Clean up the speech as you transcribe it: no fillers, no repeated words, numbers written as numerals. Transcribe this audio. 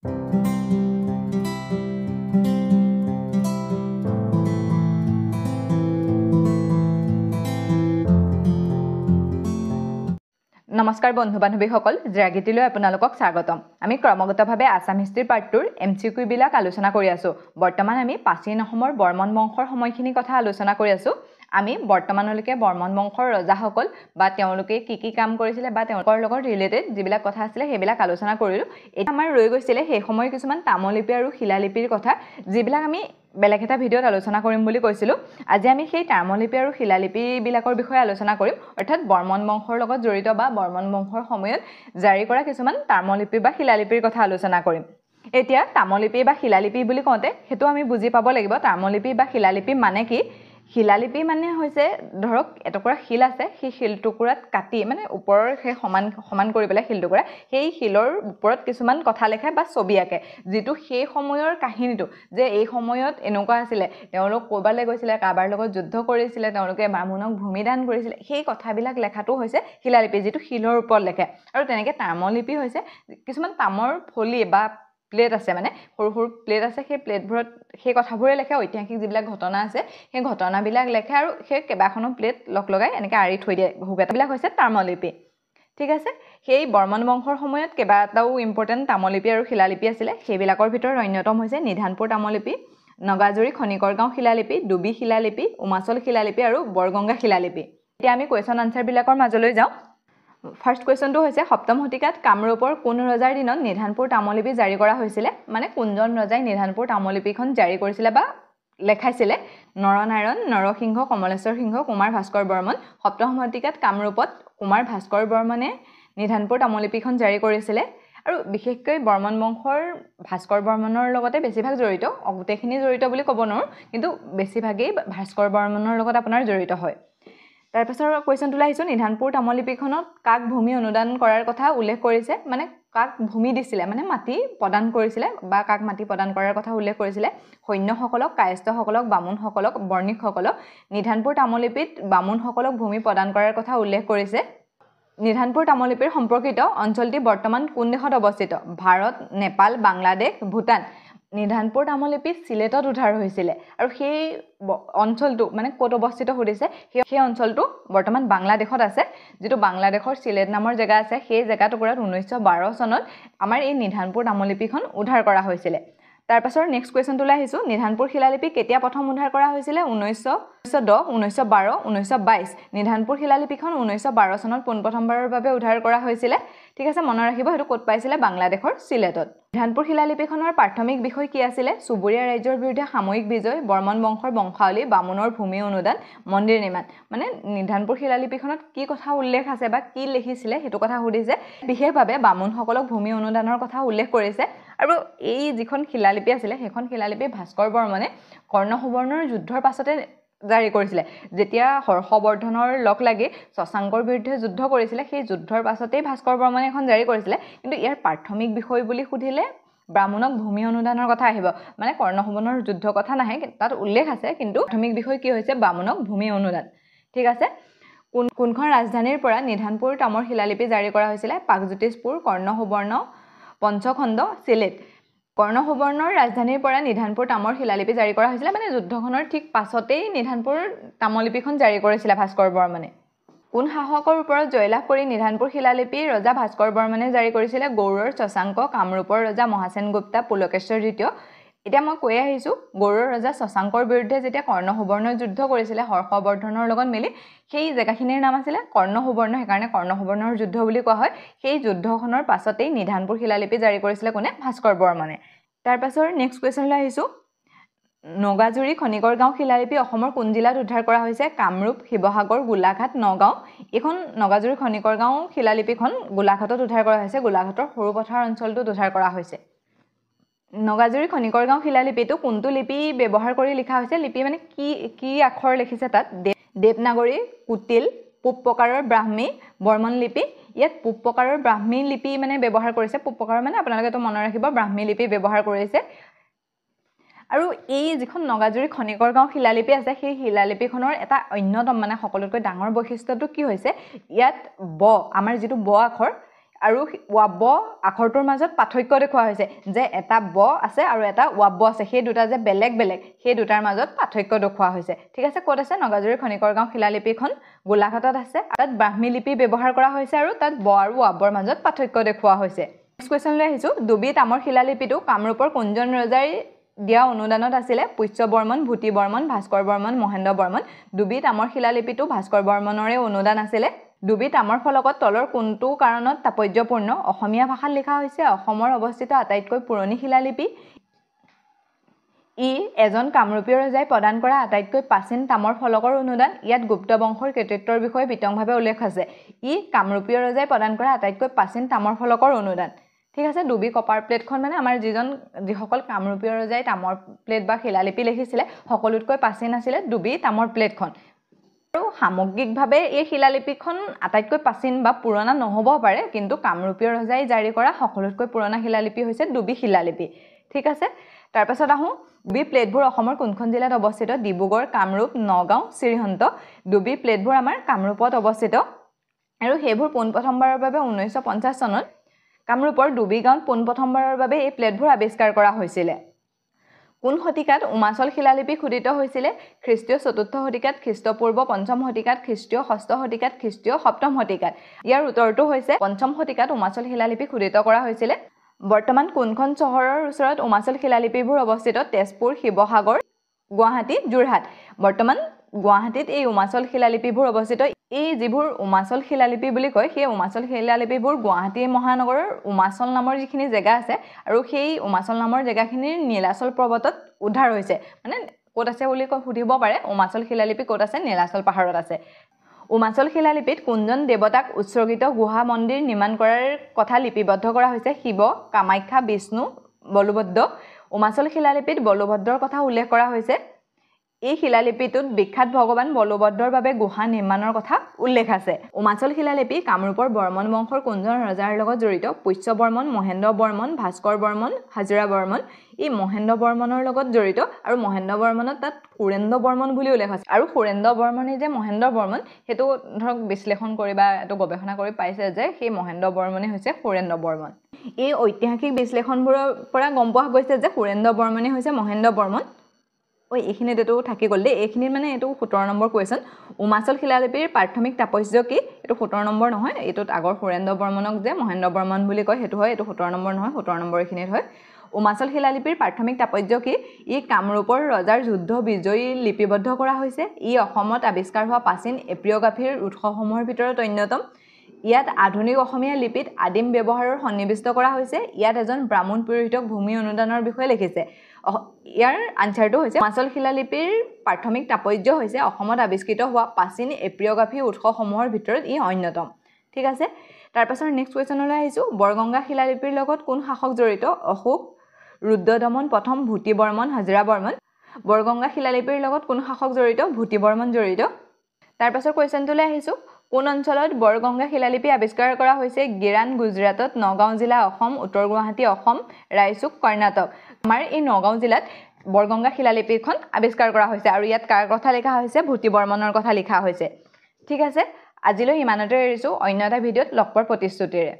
নমস্কাৰ বন্ধু বান্ধৱীসকল, জেৰাগিটিলৈ আপোনালোকক স্বাগতম। আমি ক্ৰমাগতভাৱে আসাম হিষ্ট্ৰী পাৰ্ট 2ৰ MCQ বিলাক আলোচনা কৰি আছো। বৰ্তমান আমি প্ৰাচীন অসমৰ বৰ্মন বংশৰ সময়খিনি কথা আলোচনা কৰি আছো। আমি বৰ্তমানলৈকে বৰ্মন বংশৰ ৰজাসকল বা তেওঁলোকে কি কাম কৰিছিলে বা তেওঁলোকৰ লগত ৰিলেটেড যিবিলাক কথা আছিলে সেইবিলাক আলোচনা কৰিলো। এটা আমাৰ ৰৈ গৈছিলে সেই সময়ৰ কিছুমান তামলিপি আৰু শিলালিপিৰ কথা, যিবিলাক আমি বেলেগ এটা ভিডিঅ'ত আলোচনা কৰিম বুলি কৈছিলো। আজি আমি সেই তামলিপি আৰু শিলালিপি বিলাকৰ বিষয়ে আলোচনা কৰিম, অৰ্থাৎ বৰ্মন বংশৰ লগত জড়িত বা বৰ্মন বংশৰ সময়ত জাৰি কৰা কিছুমান তামলিপি বা শিলালিপিৰ কথা আলোচনা কৰিম। এতিয়া তামলিপি বা শিলালিপি বুলি কওঁতে সেইটো আমি বুজি পাব লাগিব তামলিপি বা শিলালিপি মানে কি। শিলালিপি মানে হৈছে ধৰক এটুকুৰা শিল আছে, সেই শিল টুকুৰাত কাটি মানে ওপৰৰ সেই সমান কৰি পেলাই শিল টুকুৰা, সেই শিলৰ ওপৰত কিছুমান কথা লেখে বা ছবি আঁকে, যিটো সেই সময়ৰ কাহিনীটো যে এই সময়ত এনেকুৱা আছিলে, তেওঁলোক ক'ৰবালৈ গৈছিলে, কাৰোবাৰ লগত যুদ্ধ কৰিছিলে, তেওঁলোকে বামুণক ভূমিদান কৰিছিলে, সেই কথাবিলাক লেখাটো হৈছে শিলালিপি, যিটো শিলৰ ওপৰত লেখে। আৰু তেনেকৈ তামলিপি হৈছে কিছুমান তামৰ ফলি বা প্লেট আছে, মানে সৰু সৰু প্লেট আছে, সেই প্লেটবোৰত সেই কথাবোৰে লেখে, ঐতিহাসিক যিবিলাক ঘটনা আছে সেই ঘটনাবিলাক লেখে আৰু সেই কেইবাখনো প্লেট লগাই এনেকৈ আঁৰি থৈ দিয়ে বহুকেইটাবিলাক হৈছে তামলিপি। ঠিক আছে, সেই বৰ্মন বংশৰ সময়ত কেইবাটাও ইম্পৰ্টেণ্ট তামলিপি আৰু শিলালিপি আছিলে। সেইবিলাকৰ ভিতৰত অন্যতম হৈছে নিধানপুৰ তামলিপি, নগাজুৰি খনিকৰ গাঁও শিলালিপি, ডুবি শিলালিপি, উমাচল শিলালিপি আৰু বৰগংগা শিলালিপি। এতিয়া আমি কুৱেশ্যন আনচাৰবিলাকৰ মাজলৈ যাওঁ। ফাৰ্ষ্ট কুৱেশ্যনটো হৈছে সপ্তম শতিকাত কামৰূপৰ কোন ৰজাৰ দিনত নিধানপুৰ তামলিপি জাৰি কৰা হৈছিলে, মানে কোনজন ৰজাই নিধানপুৰ তামলিপিখন জাৰি কৰিছিলে বা লেখাইছিলে। নৰনাৰায়ণ, নৰসিংহ, কমলেশ্বৰ সিংহ, কুমাৰ ভাস্কৰ বৰ্মন। সপ্তম শতিকাত কামৰূপত কুমাৰ ভাস্কৰ বৰ্মনে নিধানপুৰ তামলিপিখন জাৰি কৰিছিলে। আৰু বিশেষকৈ বৰ্মন বংশৰ ভাস্কৰ বৰ্মনৰ লগতে বেছিভাগ জড়িত, গোটেইখিনি জড়িত বুলি ক'ব নোৱাৰোঁ, কিন্তু বেছিভাগেই ভাস্কৰ বৰ্মনৰ লগত আপোনাৰ জড়িত হয়। তাৰপাছৰ কুৱেশ্যনটোলৈ আহিছোঁ, নিধানপুৰ তামলিপিখনত কাক ভূমি অনুদান কৰাৰ কথা উল্লেখ কৰিছে, মানে কাক ভূমি দিছিলে, মানে মাটি প্ৰদান কৰিছিলে বা কাক মাটি প্ৰদান কৰাৰ কথা উল্লেখ কৰিছিলে। সৈন্যসকলক, কায়স্থসকলক, বামুণসকলক, বৰ্ণিকসকলক। নিধানপুৰ তামলিপিত বামুণসকলক ভূমি প্ৰদান কৰাৰ কথা উল্লেখ কৰিছে। নিধানপুৰ তামলিপিৰ সম্পৰ্কিত অঞ্চলটি বৰ্তমান কোন দেশত অৱস্থিত? ভাৰত, নেপাল, বাংলাদেশ, ভূটান। নিধানপুৰ তামলিপি চিলেটত উদ্ধাৰ হৈছিলে আৰু সেই অঞ্চলটো মানে ক'ত অৱস্থিত সুধিছে, সেই অঞ্চলটো বৰ্তমান বাংলাদেশত আছে, যিটো বাংলাদেশৰ চিলেট নামৰ জেগা আছে। সেই জেগাটুকুৰাত 1912 চনত আমাৰ এই নিধানপুৰ তামলিপিখন উদ্ধাৰ কৰা হৈছিলে। তাৰপাছৰ নেক্সট কুৱেশ্যনটোলৈ আহিছোঁ, নিধানপুৰ শিলালিপি কেতিয়া প্ৰথম উদ্ধাৰ কৰা হৈছিলে? 1910, 1912, 1922। নিধানপুৰ শিলালিপিখন 1912 চনত পোনপ্ৰথমবাৰৰ বাবে উদ্ধাৰ কৰা হৈছিলে। ঠিক আছে, মনত ৰাখিব সেইটো ক'ত পাইছিলে? বাংলাদেশৰ চিলেটত। নিধানপুৰ শিলালিপিখনৰ প্ৰাথমিক বিষয় কি আছিলে? চুবুৰীয়া ৰাজ্যৰ বিৰুদ্ধে সাময়িক বিজয়, বৰ্মন বংশৰ বংশাৱলী, বামুণৰ ভূমি অনুদান, মন্দিৰ নিৰ্মাণ। মানে নিধানপুৰ শিলালিপিখনত কি কথা উল্লেখ আছে বা কি লিখিছিলে সেইটো কথা সুধিছে। বিশেষভাৱে বামুণসকলক ভূমি অনুদানৰ কথা উল্লেখ কৰিছে। আৰু এই যিখন শিলালিপি আছিলে সেইখন শিলালিপি ভাস্কৰ বৰ্মনে কৰ্ণ সুবৰ্ণৰ যুদ্ধৰ পাছতে জাৰি কৰিছিলে। যেতিয়া হৰ্ষবৰ্ধনৰ লগ লাগি শশাংকৰ বিৰুদ্ধে যুদ্ধ কৰিছিলে, সেই যুদ্ধৰ পাছতেই ভাস্কৰ বৰ্মনে এখন জাৰি কৰিছিলে। কিন্তু ইয়াৰ প্ৰাথমিক বিষয় বুলি সুধিলে ব্ৰাহ্মণক ভূমি অনুদানৰ কথা আহিব, মানে কৰ্ণ সুবৰ্ণৰ যুদ্ধ কথা নাহে, তাত উল্লেখ আছে, কিন্তু প্ৰাথমিক বিষয় কি হৈছে? ব্ৰাহ্মণক ভূমি অনুদান। ঠিক আছে, কোনখন ৰাজধানীৰ পৰা নিধানপুৰ তামৰ শিলালিপি জাৰি কৰা হৈছিলে? প্ৰাগজ্যোতিষপুৰ, কৰ্ণ সুবৰ্ণ, পঞ্চখণ্ড, চিলেট। কৰ্ণ সুবৰ্ণৰ ৰাজধানীৰ পৰা নিধানপুৰ তামৰ শিলালিপি জাৰি কৰা হৈছিলে, মানে যুদ্ধখনৰ ঠিক পাছতেই নিধানপুৰ তামলিপিখন জাৰি কৰিছিলে ভাস্কৰ বৰ্মনে। কোন শাসকৰ ওপৰত জয়লাভ কৰি নিধানপুৰ শিলালিপি ৰজা ভাস্কৰ বৰ্মনে জাৰি কৰিছিলে? গৌড়ৰ শশাংক, কামৰূপৰ ৰজা মহাসেন গুপ্তা, পুলকেশ্বৰ দ্বিতীয়। এতিয়া মই কৈ আহিছোঁ, গৌড়ৰ ৰজা শশাংকৰ বিৰুদ্ধে যেতিয়া কৰ্ণ সুবৰ্ণই যুদ্ধ কৰিছিলে হৰ্ষবৰ্ধনৰ লগত মিলি, সেই জেগাখিনিৰ নাম আছিলে কৰ্ণ সুবৰ্ণ, সেইকাৰণে কৰ্ণ সুবৰ্ণৰ যুদ্ধ বুলি কোৱা হয়। সেই যুদ্ধখনৰ পাছতেই নিধানপুৰ শিলালিপি জাৰি কৰিছিলে কোনে? ভাস্কৰ বৰ্মনে। তাৰপাছৰ নেক্সট কুৱেশ্যনলৈ আহিছোঁ, নগাজুৰি খনিকৰ গাঁও শিলালিপি অসমৰ কোন জিলাত উদ্ধাৰ কৰা হৈছে? কামৰূপ, শিৱসাগৰ, গোলাঘাট, নগাঁও। এইখন নগাজুৰি খনিকৰ গাঁও শিলালিপিখন গোলাঘাটত উদ্ধাৰ কৰা হৈছে, গোলাঘাটৰ সৰুপথাৰ অঞ্চলটোত উদ্ধাৰ কৰা হৈছে। নগাজুৰি খনিকৰ গাঁও শিলালিপিটো কোনটো লিপি ব্যৱহাৰ কৰি লিখা হৈছে? লিপি মানে কি আখৰ লিখিছে তাত? দেৱনাগৰী, কুটিল, পূব প্ৰকাৰৰ ব্ৰাহ্মী, বৰ্মন লিপি। ইয়াত পূব প্ৰকাৰৰ ব্ৰাহ্মী লিপি মানে ব্যৱহাৰ কৰিছে। পূব প্ৰকাৰৰ মানে আপোনালোকেতো মনত ৰাখিব ব্ৰাহ্মী লিপি ব্যৱহাৰ কৰিছে। আৰু এই যিখন নগাজুৰি খনিকৰ গাঁও শিলালিপি আছে, সেই শিলালিপিখনৰ এটা অন্যতম মানে সকলোতকৈ ডাঙৰ বৈশিষ্ট্যটো কি হৈছে? ইয়াত ব, আমাৰ যিটো ব আখৰ আৰু ৱাব্ব আখৰটোৰ মাজত পাৰ্থক্য দেখুওৱা হৈছে যে এটা ব আছে আৰু এটা ৱাব্ব আছে সেই দুটা যে বেলেগ বেলেগ সেই দুটাৰ মাজত পাৰ্থক্য দেখুওৱা হৈছে ঠিক আছে ক'ত আছে নগাজুৰি খনিকৰ গাঁও শিলালিপিখন গোলাঘাটত আছে তাত ব্ৰাহ্মী লিপি ব্যৱহাৰ কৰা হৈছে আৰু তাত ব আৰু ৱাব্বৰ মাজত পাৰ্থক্য দেখুওৱা হৈছে নেক্সট কোৱেশ্চন লৈ আহিছো ডুবি তামৰ শিলালিপিটো কামৰূপৰ কোনজন ৰজাৰ দিয়া অনুদানত আছিলে পুষ্য বৰ্মন ভূতি বৰ্মন ভাস্কৰ বৰ্মন মহেন্দ্ৰ বৰ্মন ডুবি তামৰ শিলালিপিটো ভাস্কৰ বৰ্মনৰে অনুদান আছিলে ডুবি তামৰ ফলকত তলৰ কোনটো কাৰণত তাৎপৰ্যপূৰ্ণ অসমীয়া ভাষাত লিখা হৈছে অসমৰ অৱস্থিত আটাইতকৈ পুৰণি শিলালিপি ই এজন কামৰূপীয় ৰজাই প্ৰদান কৰা আটাইতকৈ প্ৰাচীন তামৰ ফলকৰ অনুদান ইয়াত গুপ্ত বংশৰ কৃতিত্বৰ বিষয়ে বিতংভাৱে উল্লেখ আছে ই কামৰূপীয় ৰজাই প্ৰদান কৰা আটাইতকৈ প্ৰাচীন তামৰ ফলকৰ অনুদান ঠিক আছে ডুবি কপাৰ প্লেটখন মানে আমাৰ যিসকল কামৰূপীয় ৰজাই তামৰ প্লেট বা শিলালিপি লিখিছিলে সকলোতকৈ প্ৰাচীন আছিলে ডুবি তামৰ প্লেটখন আৰু সামগ্ৰিকভাৱে এই শিলালিপিখন আটাইতকৈ প্ৰাচীন বা পুৰণা নহ'ব পাৰে কিন্তু কামৰূপীয় ৰজাই জাৰি কৰা সকলোতকৈ পুৰণা শিলালিপি হৈছে ডুবি শিলালিপি ঠিক আছে তাৰ পাছত আহোঁ ডুবি প্লেটবোৰ অসমৰ কোনখন জিলাত অৱস্থিত ডিব্ৰুগড় কামৰূপ নগাঁও শ্ৰীহন্ত ডুবি প্লেটবোৰ আমাৰ কামৰূপত অৱস্থিত আৰু সেইবোৰ পোনপ্ৰথমবাৰৰ বাবে 1950 চনত কামৰূপৰ ডুবি গাঁৱত পোনপ্ৰথমবাৰৰ বাবে এই প্লেটবোৰ আৱিষ্কাৰ কৰা হৈছিলে কোন শতিকাত উমাচল শিলালিপি খোদিত হৈছিলে খ্ৰীষ্টীয় 4ৰ্থ শতিকাত খ্ৰীষ্টপূৰ্ব 5ম শতিকাত খ্ৰীষ্টীয় 6ষ্ঠ শতিকাত খ্ৰীষ্টীয় 7ম শতিকাত ইয়াৰ উত্তৰটো হৈছে 5ম শতিকাত উমাচল শিলালিপি খোদিত কৰা হৈছিলে বৰ্তমান কোনখন চহৰৰ ওচৰত উমাচল শিলালিপিবোৰ অৱস্থিত তেজপুৰ শিৱসাগৰ গুৱাহাটী যোৰহাট বৰ্তমান গুৱাহাটীত এই উমাচল শিলালিপিবোৰ অৱস্থিত এই যিবোৰ উমাচল শিলালিপি বুলি কয় সেই উমাচল শিলালিপিবোৰ গুৱাহাটী মহানগৰৰ উমাচল নামৰ যিখিনি জেগা আছে আৰু সেই উমাচল নামৰ জেগাখিনিৰ নীলাচল পৰ্বতত উদ্ধাৰ হৈছে মানে ক'ত আছে বুলি সুধিব পাৰে উমাচল শিলালিপি ক'ত আছে নীলাচল পাহাৰত আছে উমাচল শিলালিপিত কোনজন দেৱতাক উৎসৰ্গিত গুহা মন্দিৰ নিৰ্মাণ কৰাৰ কথা লিপিবদ্ধ কৰা হৈছে শিৱ কামাখ্যা বিষ্ণু বলভদ্ৰ উমাচল শিলালিপিত বলভদ্ৰৰ কথা উল্লেখ কৰা হৈছে এই শিলালিপিটোত বিখ্যাত ভগৱান বলভদ্ৰৰ বাবে গুহা নিৰ্মাণৰ কথা উল্লেখ আছে উমাচল শিলালিপি কামৰূপৰ বৰ্মন বংশৰ কোনজন ৰজাৰ লগত জড়িত পুষ্য বৰ্মন মহেন্দ্ৰ বৰ্মন ভাস্কৰ বৰ্মন হাজোৰা বৰ্মন এই মহেন্দ্ৰ বৰ্মনৰ লগত জড়িত আৰু মহেন্দ্ৰ বৰ্মনত তাত সুৰেন্দ্ৰ বৰ্মন বুলি উল্লেখ আছে আৰু সুৰেন্দ্ৰ বৰ্মনে যে মহেন্দ্ৰ বৰ্মন সেইটো ধৰক বিশ্লেষণ কৰি বা এইটো গৱেষণা কৰি পাইছে যে সেই মহেন্দ্ৰ বৰ্মনে হৈছে সুৰেন্দ্ৰ বৰ্মন এই ঐতিহাসিক বিশ্লেষণবোৰৰ পৰা গম পোৱা গৈছে যে সুৰেন্দ্ৰ বৰ্মনে হৈছে মহেন্দ্ৰ বৰ্মন এইখিনিত এইটো থাকি গ'ল দেই এইখিনিত মানে এইটো 17 নম্বৰ কুৱেশ্যন উমাচল শিলালিপিৰ প্ৰাথমিক তাৎপৰ্য কি এইটো 17 নম্বৰ নহয় এইটোত আগৰ সুৰেন্দ্ৰ বৰ্মনক যে মহেন্দ্ৰ বৰ্মন বুলি কয় সেইটো হয় এইটো 17 নম্বৰ নহয় 17 নম্বৰ এইখিনিত হয় উমাচল শিলালিপিৰ প্ৰাথমিক তাৎপৰ্য কি ই কামৰূপৰ ৰজাৰ যুদ্ধ বিজয়ী লিপিবদ্ধ কৰা হৈছে ই অসমত আৱিষ্কাৰ হোৱা প্ৰাচীন এপিঅ'গ্ৰাফীৰ উৎসসমূহৰ ভিতৰত অন্যতম ইয়াত আধুনিক অসমীয়া লিপিত আদিম ব্যৱহাৰৰ সন্নিৱিষ্ট কৰা হৈছে ইয়াত এজন ব্ৰাহ্মণ পুৰোহিতক ভূমি অনুদানৰ বিষয়ে লিখিছে ইয়াৰ আনসাৰটো হৈছে উমাচল শিলালিপিৰ প্ৰাথমিক তাৎপৰ্য হৈছে অসমত আৱিষ্কৃত হোৱা প্ৰাচীন এপিঅ'গ্ৰাফী উৎসসমূহৰ ভিতৰত ই অন্যতম ঠিক আছে তাৰ পাছৰ নেক্সট কুৱেশ্যনলৈ আহিছো বৰগংগা শিলালিপিৰ লগত কোন শাসক জড়িত অশোক ৰুদ্ৰদমন প্ৰথম ভূতি বৰ্মন হাজোৰা বৰ্মন বৰগংগা শিলালিপিৰ লগত কোন শাসক জড়িত ভূতি বৰ্মন জড়িত তাৰ পাছৰ কুৱেশ্যনটোলৈ আহিছো কোন অঞ্চলত বৰগংগা শিলালিপি আৱিষ্কাৰ কৰা হৈছে গিৰান গুজৰাটত নগাঁও জিলা অসম উত্তৰ গুৱাহাটী অসম ৰায়চুক কৰ্ণাটক আমাৰ এই নগাঁও জিলাত বৰগংগা শিলালিপিখন আৱিষ্কাৰ কৰা হৈছে আৰু ইয়াত কাৰ কথা লিখা হৈছে ভূতি বৰ্মনৰ কথা লিখা হৈছে ঠিক আছে আজিলৈ ইমানতে এৰিছো অন্য এটা ভিডিঅ'ত লগ পোৱাৰ প্ৰতিশ্ৰুতিৰে